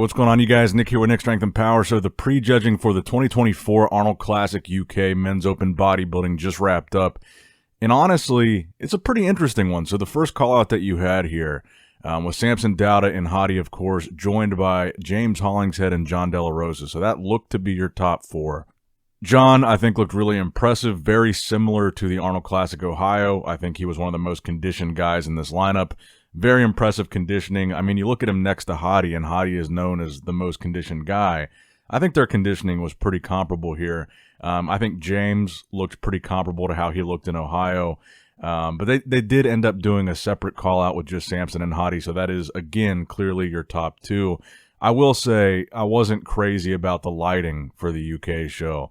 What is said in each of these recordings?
what's going on, you guys? Nick here with Nick Strength and Power. So the prejudging for the 2024 Arnold Classic UK Men's Open Bodybuilding just wrapped up. And honestly, it's a pretty interesting one. So the first call out that you had here was Samson Dowda and Hadi, of course, joined by James Hollingshead and John De La Rosa. So that looked to be your top four. John, I think, looked really impressive, very similar to the Arnold Classic Ohio. I think he was one of the most conditioned guys in this lineup. Very impressive conditioning. I mean, you look at him next to Hadi, and Hadi is known as the most conditioned guy. I think their conditioning was pretty comparable here. I think James looked pretty comparable to how he looked in Ohio. But they did end up doing a separate call-out with just Samson and Hadi, so that is, again, clearly your top two. I will say I wasn't crazy about the lighting for the UK show.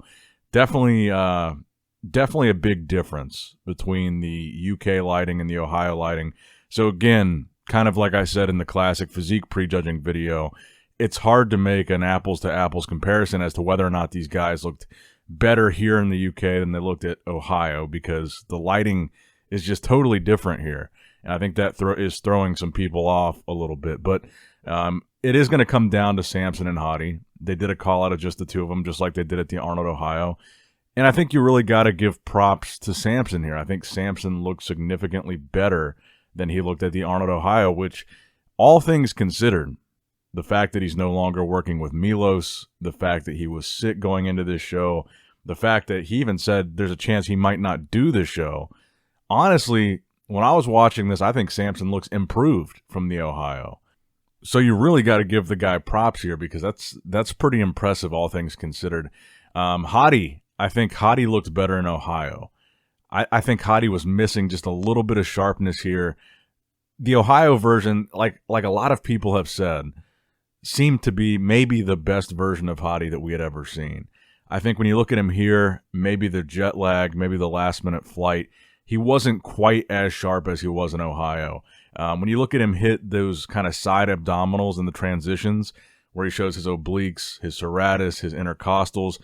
Definitely a big difference between the UK lighting and the Ohio lighting. So again, kind of like I said in the classic Physique prejudging video, it's hard to make an apples-to-apples comparison as to whether or not these guys looked better here in the UK than they looked at Ohio, because the lighting is just totally different here. And I think that is throwing some people off a little bit. But it is going to come down to Samson and Hadi. They did a call-out of just the two of them, just like they did at the Arnold Ohio. And I think you really got to give props to Samson here. I think Samson looked significantly better than he looked at the Arnold Ohio, which, all things considered, the fact that he's no longer working with Milos, the fact that he was sick going into this show, the fact that he even said there's a chance he might not do this show. Honestly, when I was watching this, I think Samson looks improved from the Ohio. So you really got to give the guy props here, because that's pretty impressive, all things considered. Hadi, I think Hadi looked better in Ohio. I think Hadi was missing just a little bit of sharpness here. The Ohio version, like a lot of people have said, seemed to be maybe the best version of Hadi that we had ever seen. I think when you look at him here, maybe the jet lag, maybe the last-minute flight, he wasn't quite as sharp as he was in Ohio. When you look at him hit those kind of side abdominals in the transitions, where he shows his obliques, his serratus, his intercostals,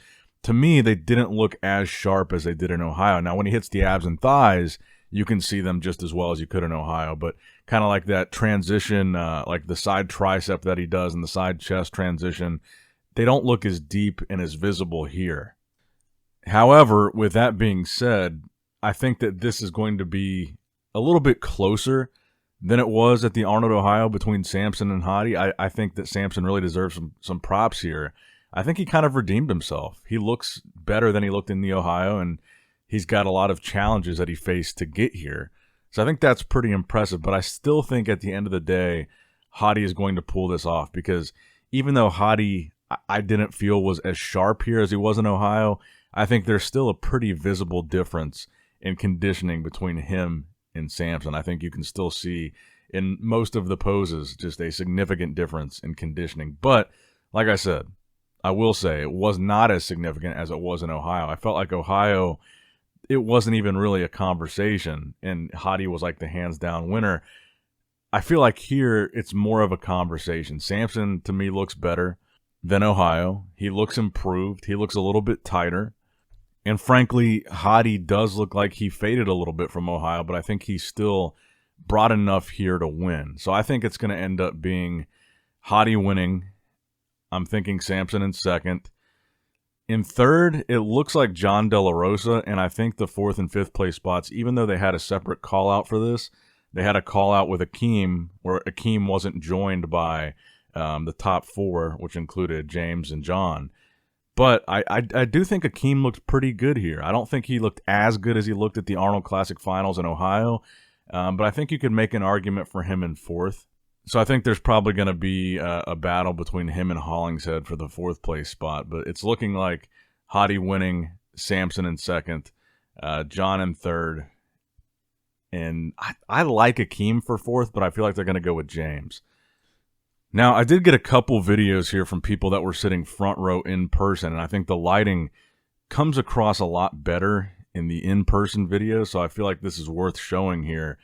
to me, they didn't look as sharp as they did in Ohio. Now, when he hits the abs and thighs, you can see them just as well as you could in Ohio. But kind of like that transition, like the side tricep that he does and the side chest transition, they don't look as deep and as visible here. However, with that being said, I think that this is going to be a little bit closer than it was at the Arnold Ohio between Samson and Hadi. I think that Samson really deserves some props here. I think he kind of redeemed himself. He looks better than he looked in the Ohio, and he's got a lot of challenges that he faced to get here. So I think that's pretty impressive, but I still think at the end of the day, Hadi is going to pull this off, because even though Hadi, I didn't feel was as sharp here as he was in Ohio, I think there's still a pretty visible difference in conditioning between him and Samson. I think you can still see in most of the poses just a significant difference in conditioning. But like I said, I will say it was not as significant as it was in Ohio. I felt like Ohio, it wasn't even really a conversation, and Hadi was like the hands-down winner. I feel like here it's more of a conversation. Samson, to me, looks better than Ohio. He looks improved. He looks a little bit tighter. And frankly, Hadi does look like he faded a little bit from Ohio, but I think he still brought enough here to win. So I think it's going to end up being Hadi winning. I'm thinking Samson in second. In third, it looks like John De La Rosa, and I think the fourth and fifth place spots, even though they had a separate call-out for this, they had a call-out with Akeem, where Akeem wasn't joined by the top four, which included James and John. But I do think Akeem looked pretty good here. I don't think he looked as good as he looked at the Arnold Classic Finals in Ohio, but I think you could make an argument for him in fourth. So I think there's probably going to be a battle between him and Hollingshead for the fourth place spot. But it's looking like Hadi winning, Samson in second, John in third. And I like Akeem for fourth, but I feel like they're going to go with James. Now, I did get a couple videos here from people that were sitting front row in person, and I think the lighting comes across a lot better in the in-person video, so I feel like this is worth showing here.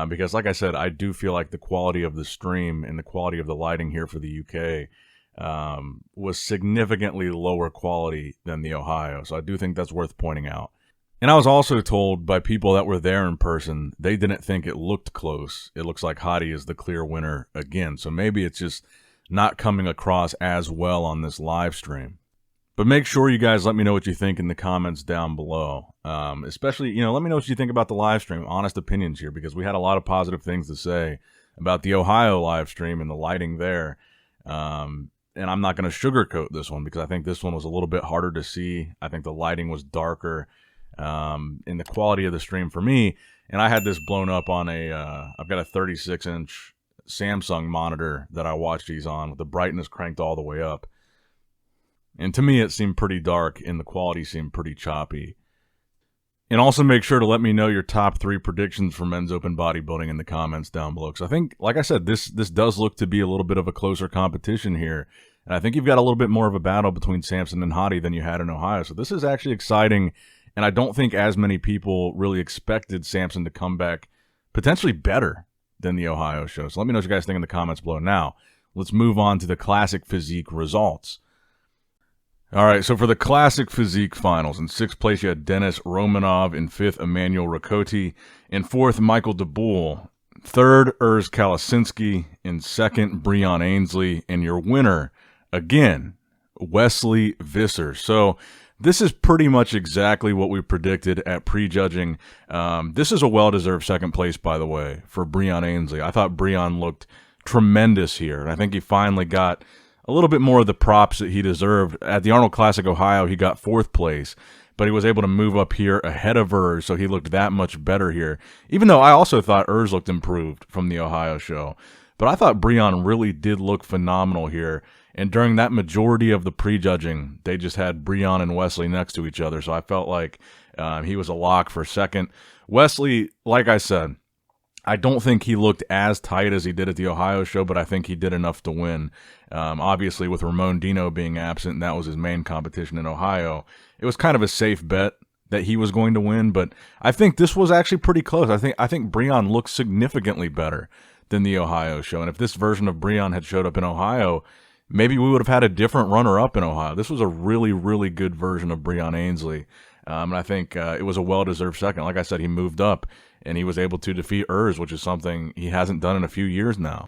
Because like I said, I do feel like the quality of the stream and the quality of the lighting here for the UK was significantly lower quality than the Ohio. So I do think that's worth pointing out. And I was also told by people that were there in person, they didn't think it looked close. It looks like Hadi is the clear winner again. So maybe it's just not coming across as well on this live stream. But make sure you guys let me know what you think in the comments down below. Especially, let me know what you think about the live stream. Honest opinions here, because we had a lot of positive things to say about the Ohio live stream and the lighting there. And I'm not going to sugarcoat this one because I think this one was a little bit harder to see. I think the lighting was darker in the quality of the stream for me. And I had this blown up on I've got a 36-inch Samsung monitor that I watch these on with the brightness cranked all the way up. And to me, it seemed pretty dark and the quality seemed pretty choppy. And also make sure to let me know your top 3 predictions for men's open bodybuilding in the comments down below. Because I think, like I said, this does look to be a little bit of a closer competition here. And I think you've got a little bit more of a battle between Samson and Hadi than you had in Ohio. So this is actually exciting. And I don't think as many people really expected Samson to come back potentially better than the Ohio show. So let me know what you guys think in the comments below. Now, let's move on to the Classic Physique results. All right, so for the Classic Physique finals, in 6th place you had Denis Romanov, in 5th Emmanuel Rakoczy, in 4th Michael DeBoule, 3rd Urs Kalasinski, in 2nd Breon Ainsley, and your winner, again, Wesley Visser. So this is pretty much exactly what we predicted at prejudging. This is a well-deserved 2nd place, by the way, for Breon Ainsley. I thought Breon looked tremendous here, and I think he finally got a little bit more of the props that he deserved. At the Arnold Classic Ohio, he got 4th place, but he was able to move up here ahead of Urs, so he looked that much better here. Even though I also thought Urs looked improved from the Ohio show. But I thought Breon really did look phenomenal here. And during that majority of the prejudging, they just had Breon and Wesley next to each other, so I felt like he was a lock for 2nd. Wesley, like I said, I don't think he looked as tight as he did at the Ohio show, but I think he did enough to win. Obviously, with Ramon Dino being absent, and that was his main competition in Ohio, it was kind of a safe bet that he was going to win, but I think this was actually pretty close. I think Breon looked significantly better than the Ohio show, and if this version of Breon had showed up in Ohio, maybe we would have had a different runner-up in Ohio. This was a really, really good version of Breon Ainsley, and I think it was a well-deserved 2nd. Like I said, he moved up, and he was able to defeat Urs, which is something he hasn't done in a few years now.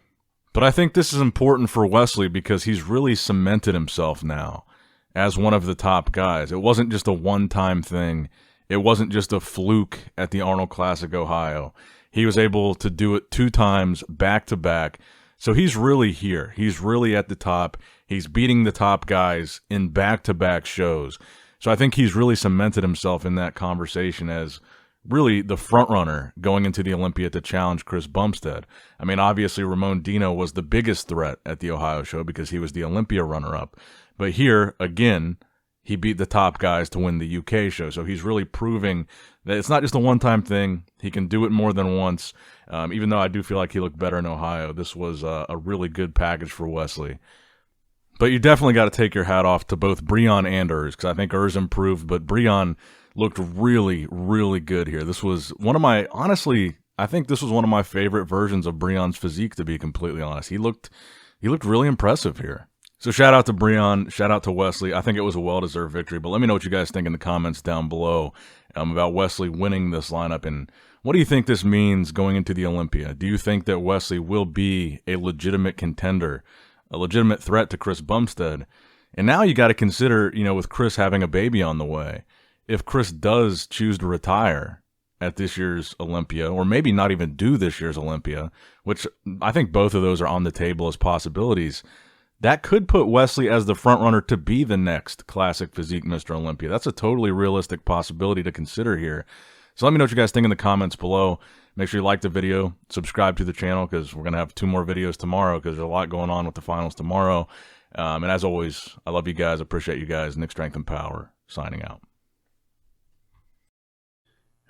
But I think this is important for Wesley because he's really cemented himself now as one of the top guys. It wasn't just a one-time thing. It wasn't just a fluke at the Arnold Classic Ohio. He was able to do it 2 times back-to-back. So he's really here. He's really at the top. He's beating the top guys in back-to-back shows. So I think he's really cemented himself in that conversation as really the front runner going into the Olympia to challenge Chris Bumstead. I mean, obviously Ramon Dino was the biggest threat at the Ohio show because he was the Olympia runner-up. But here, again, he beat the top guys to win the UK show. So he's really proving that it's not just a one-time thing. He can do it more than once. Even though I do feel like he looked better in Ohio, this was a really good package for Wesley. But you definitely got to take your hat off to both Breon and Urs, because I think Urs improved, but Breon looked really, really good here. This was one of my, honestly, I think this was one of my favorite versions of Breon's physique, to be completely honest. He looked really impressive here. So shout out to Breon, shout out to Wesley. I think it was a well-deserved victory, but let me know what you guys think in the comments down below about Wesley winning this lineup, and what do you think this means going into the Olympia? Do you think that Wesley will be a legitimate contender, a legitimate threat to Chris Bumstead? And now you got to consider, with Chris having a baby on the way, if Chris does choose to retire at this year's Olympia, or maybe not even do this year's Olympia, which I think both of those are on the table as possibilities, that could put Wesley as the front runner to be the next Classic Physique Mr. Olympia. That's a totally realistic possibility to consider here. So let me know what you guys think in the comments below. Make sure you like the video, subscribe to the channel, because we're going to have 2 more videos tomorrow, because there's a lot going on with the finals tomorrow. And as always, I love you guys. Appreciate you guys. Nick Strength and Power, signing out.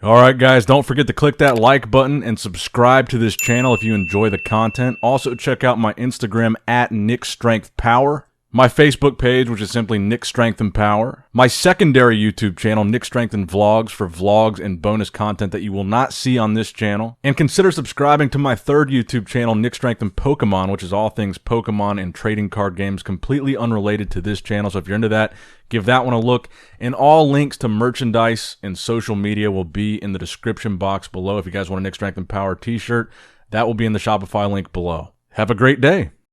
All right, guys, don't forget to click that like button and subscribe to this channel if you enjoy the content. Also, check out my Instagram at NICKS&P, my Facebook page, which is simply Nick Strength and Power, my secondary YouTube channel, Nick Strength and Vlogs, for vlogs and bonus content that you will not see on this channel. And consider subscribing to my 3rd YouTube channel, Nick Strength and Pokemon, which is all things Pokemon and trading card games, completely unrelated to this channel. So if you're into that, give that one a look. And all links to merchandise and social media will be in the description box below. If you guys want a Nick Strength and Power t-shirt, that will be in the Shopify link below. Have a great day.